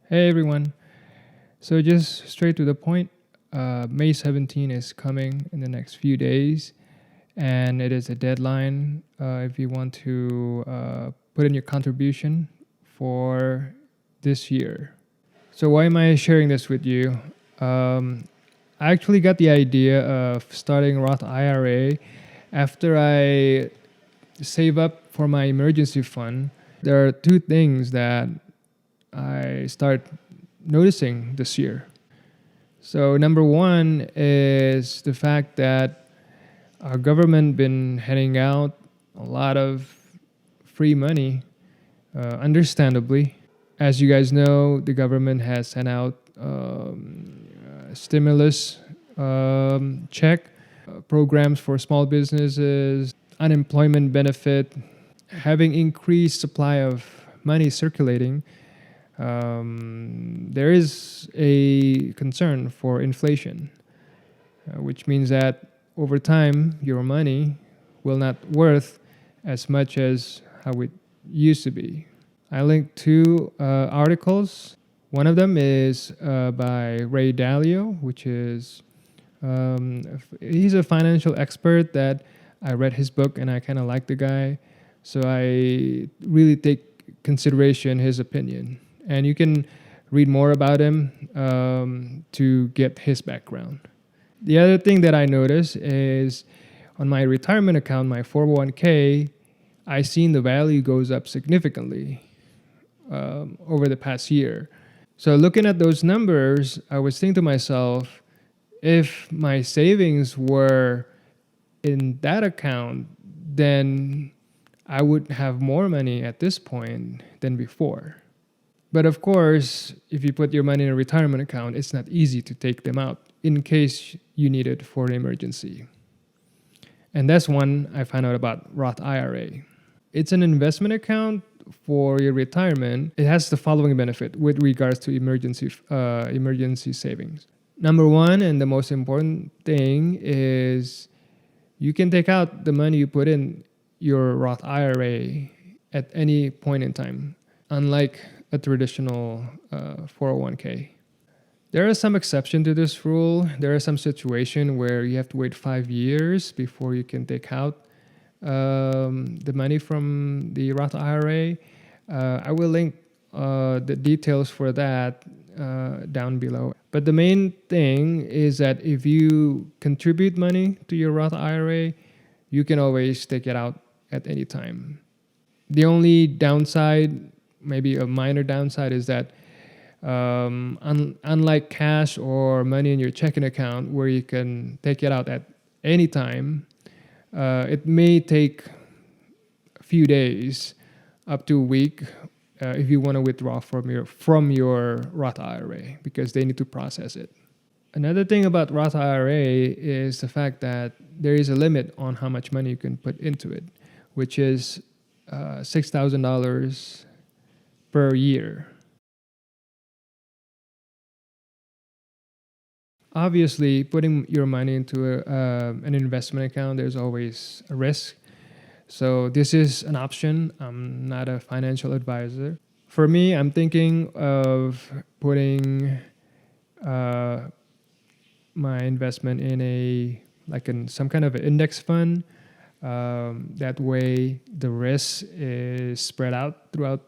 Hey everyone. So just straight to the point. May 17 is coming in the next few days, and it is a deadline if you want to put in your contribution for this year. So why am I sharing this with you? Um, I actually got the idea of starting Roth IRA after I save up for my emergency fund. There are two things that I start noticing this year. So number one is the fact that our government been handing out a lot of free money, understandably. As you guys know, the government has sent out stimulus check programs for small businesses, unemployment benefit, having increased supply of money circulating. There is a concern for inflation, which means that over time your money will not worth as much as how it used to be. I linked two articles. One of them is by Ray Dalio, which is he's a financial expert that I read his book and I kind of like the guy, so I really take consideration his opinion. And you can read more about him to get his background. The other thing that I noticed is on my retirement account, my 401k, I seen the value goes up significantly over the past year. So looking at those numbers, I was thinking to myself, if my savings were in that account, then I would have more money at this point than before. But of course, if you put your money in a retirement account, it's not easy to take them out in case you need it for an emergency. And that's one I found out about Roth IRA. It's an investment account for your retirement. It has the following benefit with regards to emergency savings. Number one, and the most important thing, is you can take out the money you put in your Roth IRA at any point in time, unlike a traditional 401k. There are some exceptions to this rule. There are some situations where you have to wait 5 years before you can take out the money from the Roth IRA. I will link the details for that down below. But the main thing is that if you contribute money to your Roth IRA, you can always take it out at any time. The only downside, maybe a minor downside, is that unlike cash or money in your checking account where you can take it out at any time, it may take a few days up to a week if you want to withdraw from your Roth IRA because they need to process it. Another thing about Roth IRA is the fact that there is a limit on how much money you can put into it, which is $6,000 per year. Obviously, putting your money into an investment account, there's always a risk. So this is an option. I'm not a financial advisor. For me, I'm thinking of putting my investment in some kind of an index fund. That way, the risk is spread out throughout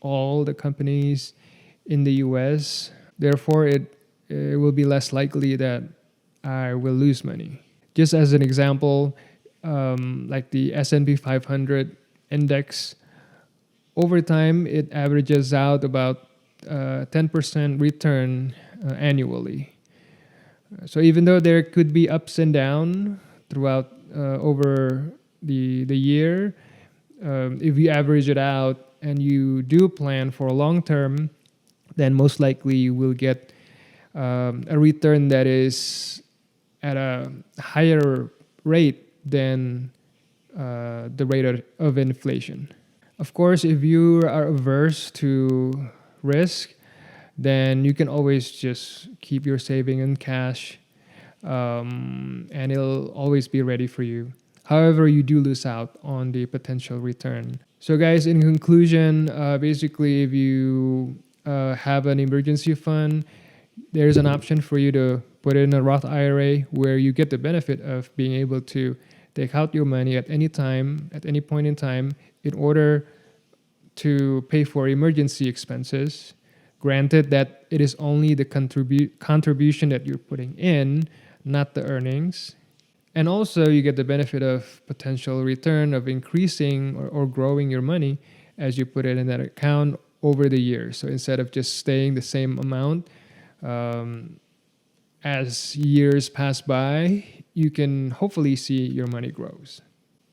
all the companies in the U.S. Therefore, it will be less likely that I will lose money. Just as an example, like the S&P 500 index, over time it averages out about 10% return annually. So even though there could be ups and downs throughout over the year, if you average it out and you do plan for long term, then most likely you will get a return that is at a higher rate than the rate of inflation. Of course, if you are averse to risk, then you can always just keep your saving in cash and it'll always be ready for you. However, you do lose out on the potential return. So guys, in conclusion, basically if you have an emergency fund, there's an option for you to put it in a Roth IRA where you get the benefit of being able to take out your money at any time, at any point in time, in order to pay for emergency expenses. Granted that it is only the contribution that you're putting in, not the earnings. And also, you get the benefit of potential return of increasing or growing your money as you put it in that account over the years. So instead of just staying the same amount, as years pass by, you can hopefully see your money grows.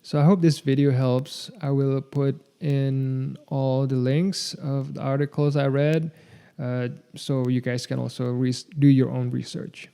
So I hope this video helps. I will put in all the links of the articles I read, so you guys can also do your own research.